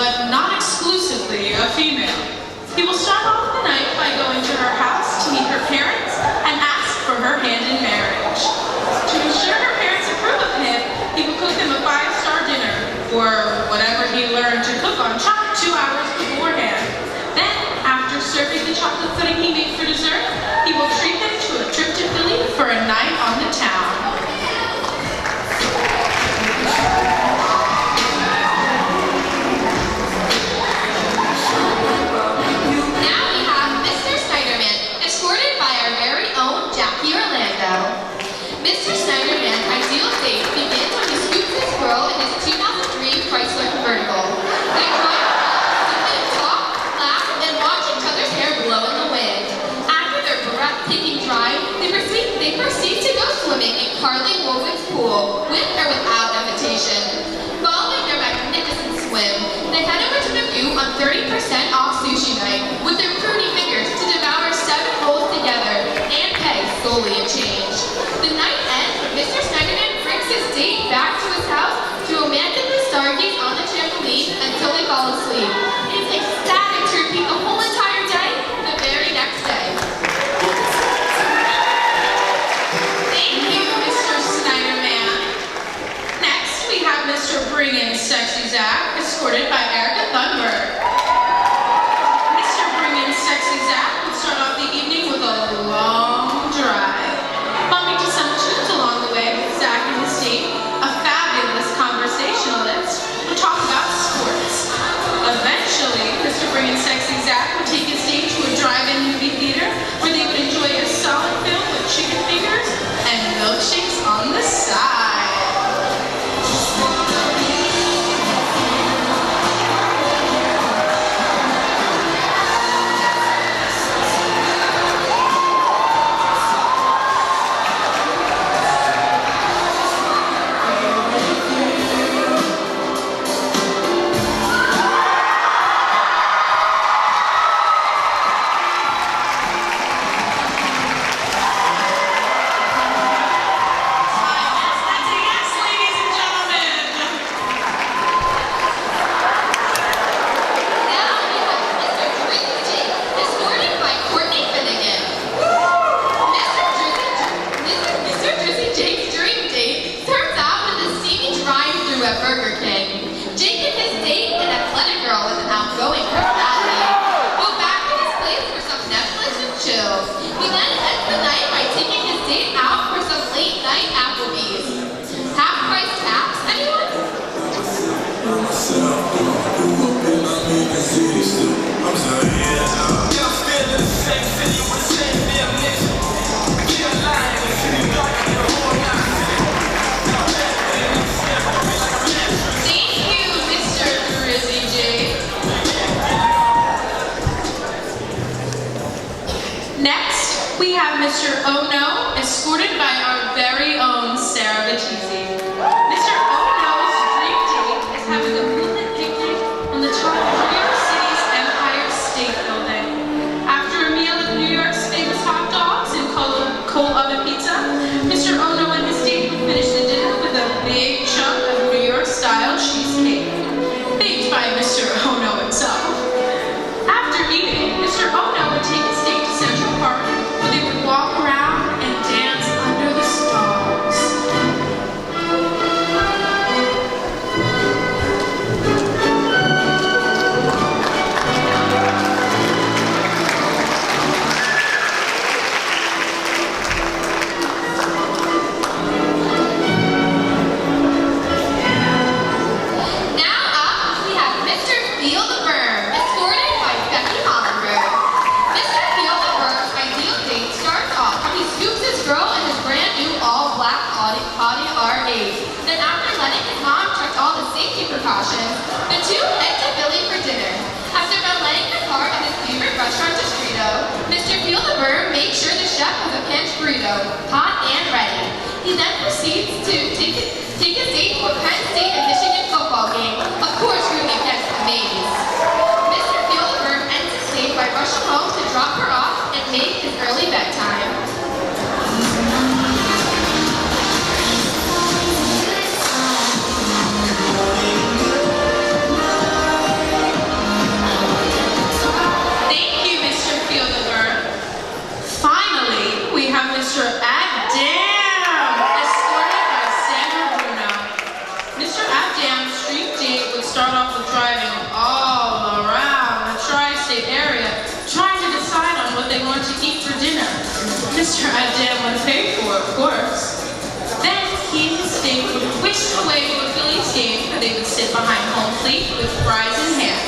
but not exclusively a female. He will start off the night by going to her house to meet her parents and ask for her hand in marriage. To ensure her parents approve of him, he will cook them a 5-star dinner, or whatever he learned to cook on top 2 hours beforehand. Then, after serving the chocolate pudding he made for dessert, he will treat them to a trip to Philly for a night on the town. Mr. Snyderman's ideal date begins when he scoops his girl in his 2003 Chrysler convertible. They drive around, simply talk, laugh, and watch each other's hair blow in the wind. After their breathtaking drive, they proceed to go swimming in Carly Woven's pool, with or without invitation. Following their magnificent swim, they head over to the View on 30% off sushi night, with their fruity fingers to devour 7 rolls together and pay solely in change. The night ends when Mr. Snyderman brings his date back to his house to romantically stargaze on the trampoline until they fall asleep. It's ecstatic to repeat the whole entire day the very next day. Thank you, Mr. Snyderman. Next, we have Mr. Bring In Sexy Zach, escorted by Erica Thunberg. Mr. Bring In Sexy Zach would start off the evening with a long drive. Bumping to some tunes along the way, Zach and his date, a fabulous conversationalist, would talk about sports. Eventually, Mr. Bring In Sexy Zach would take his date to a drive-in movie theater where they would enjoy a solid film with chicken fingers and milkshakes on the side. Burger King. Jake and his date, an athletic girl with an outgoing personality, go back to his place for some Netflix and chill. He then ends the night by taking his date out for some late night Applebee's. Half-price taps, anyone? Next, we have Mr. Oh No, escorted by our very own Sarah Battisi. Mr. Oh No's dream date is having a moonlit picnic on the top of New York City's Empire State Building. After a meal of New York's famous hot dogs and cold oven pizza, Mr. Oh No and his date would finish the dinner with a big chunk of New York-style cheesecake, baked by Mr. Oh No himself. After eating, Mr. Oh No would take his date to Central Park, where they would walk around and dance under the stars. Then after letting his mom check all the safety precautions, the two head to Philly for dinner. After valeting the car at his favorite restaurant, Distrito, Mr. Feel the Burr makes sure the chef has a pinched burrito, hot and ready. He then proceeds to take his date to a Penn State and Michigan football game, of course rooting against the Mays. sit behind home plate with fries in hand.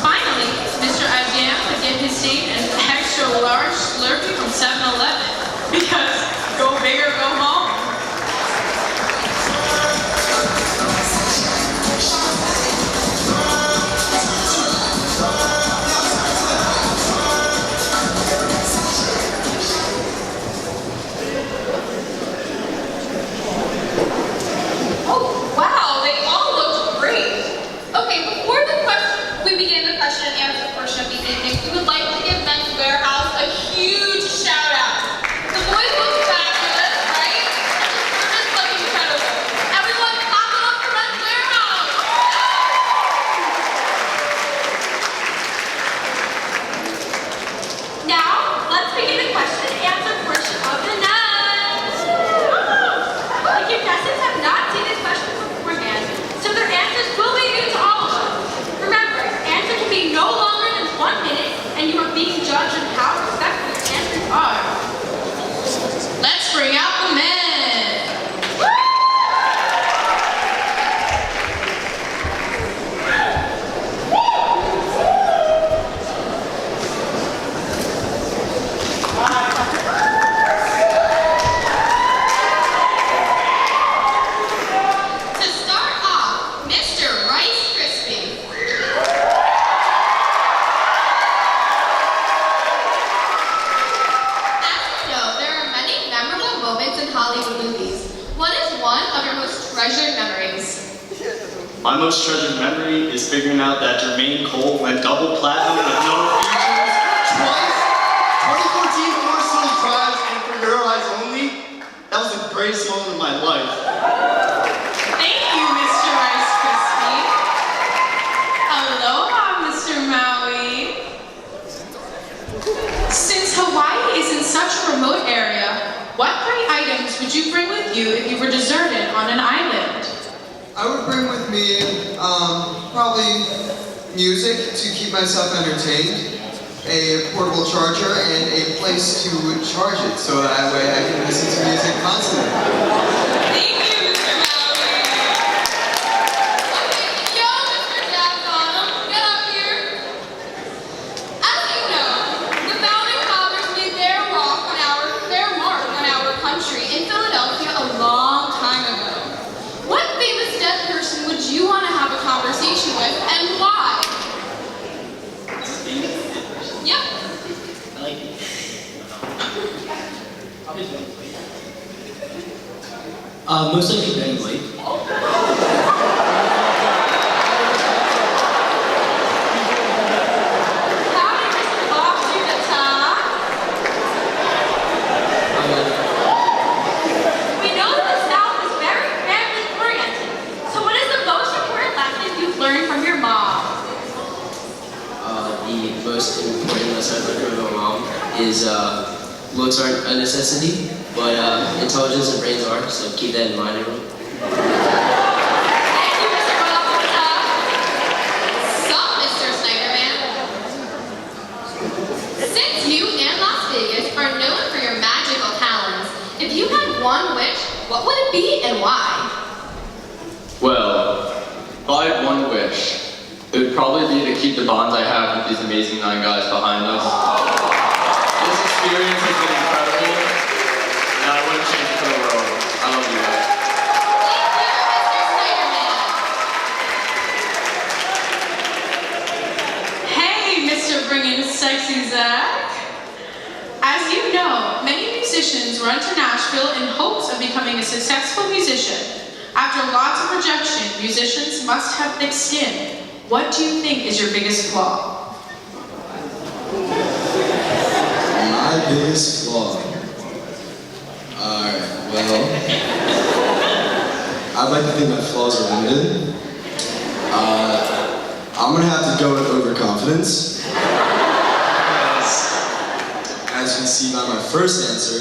Finally, Mr. Ajam would give his date an extra large Slurpee from 7-Eleven because go big or go home. Question and answer portion of the evening, we would like to give Men's Warehouse a huge shout out. The boys look fabulous, right? And the service look incredible. Everyone clap it up for Men's Warehouse. Now, let's begin the question and answer portion of the night. The contestants have not seen this question beforehand, so their answers will be new to all of us. Remember, answer can be no longer than 1 minute, and you are being judged on how respectful your answers are. Let's bring out the men. To start off, Mr. Rice Krispie. As you know, there are many memorable moments in Hollywood movies. What is one of your most treasured memories? My most treasured memory is figuring out that Jermaine Cole went double platinum with no features twice. 2014 Forest Hills Drive and For Your Eyes Only. That was the greatest moment of my life. Thank you, Mr. Rice Krispie. Aloha, Mr. Maui. Since Hawaii is in such a remote area, what 3 items would you bring with you if you were deserted on an island? I would bring with me probably music to keep myself entertained, a portable charger, and a place to charge it so that way I can listen to music constantly. Thank you, Mr. Maui. Okay, yo, Mr. Jackson, get up here. As you know, the founding fathers made their mark on our country in Philadelphia a long time ago. What famous dead person would you want to have a conversation with, and why? Yep. I like it. Most likely Ben White. Howdy, Mr. Bob Judata. We know that the South is very family-oriented. So what is the most important lesson you've learned from your mom? The most important lesson I've learned from my mom is looks aren't a necessity, but intelligence and brains are, so keep that in mind, everyone. Thank you, Mr. Bob Judata. Sup, Mr. Snyderman. Since you and Las Vegas are known for your magical talents, if you had one wish, what would it be and why? Well, if I had one wish, it would probably be to keep the bonds I have with these amazing 9 guys behind us. This experience has been incredible, and I wouldn't change it for the world. I love you guys. Thank you, Mr. Snyderman. Hey, Mr. Bringin' Sexy Zach. As you know, many musicians run to Nashville in hopes of becoming a successful musician. After lots of rejection, musicians must have thick skin. What do you think is your biggest flaw? My biggest flaw. Alright, well, I'd like to think my flaws are limited. I'm gonna have to go with overconfidence. As you can see by my first answer,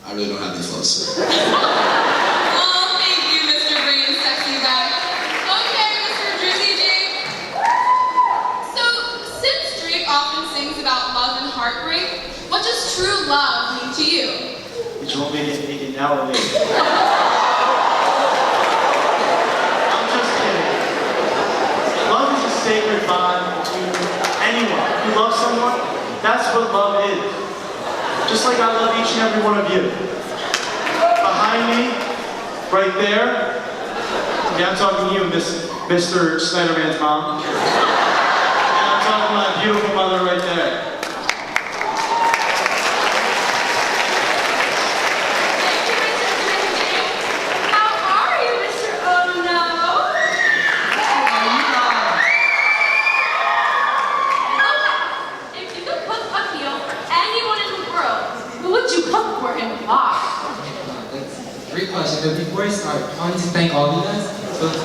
I really don't have any flaws. Oh, thank you, Mr. Bringing Sexy Back. Okay, Mr. Drizzy J. So, since Drake often sings about love and heartbreak, what does true love mean to you? Did you want me to get naked now or later? I'm just kidding. sacred bond between anyone. If you love someone, that's what love is. Just like I love each and every one of you. Behind me, right there, yeah, I'm talking to you, Mr. Slenderman's mom. And I'm talking to my beautiful mother right there. Great question, but before I start, I want to thank all of you guys for the for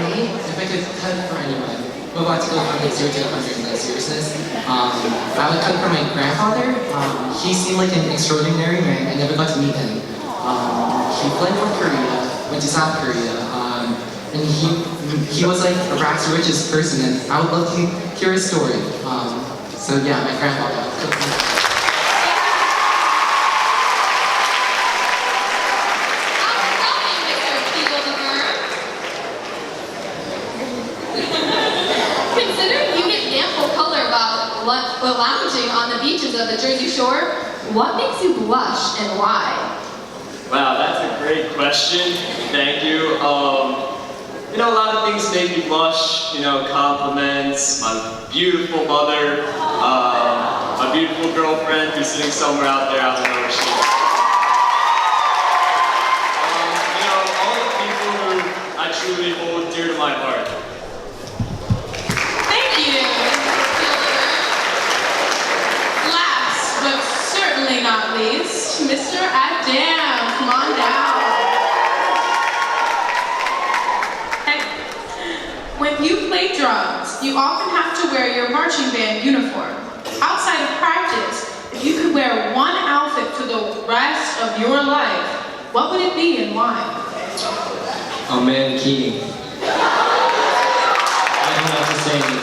me, if I could cut for anyone, we're about to go from 0 to 100 in that seriousness. I would cut for my grandfather. He seemed like an extraordinary man. I never got to meet him. He fled North Korea, went to South Korea, and he was like a rags to riches person, and I would love to hear his story. So yeah, my grandfather. Considering you get ample color while lounging on the beaches of the Jersey Shore, what makes you blush and why? Wow, that's a great question. Thank you. You know, a lot of things make me blush. You know, compliments, my beautiful mother, my beautiful girlfriend who's sitting somewhere out there. I don't know where she is. You know, all the people who I truly hold dear to my heart. Thank you. Last but certainly not least, Mr. Adam. Come on down. When you play drums, you often have to wear your marching band uniform. Outside of practice, if you could wear one outfit for the rest of your life, what would it be and why? Oh man, Keating. I don't have to say anything.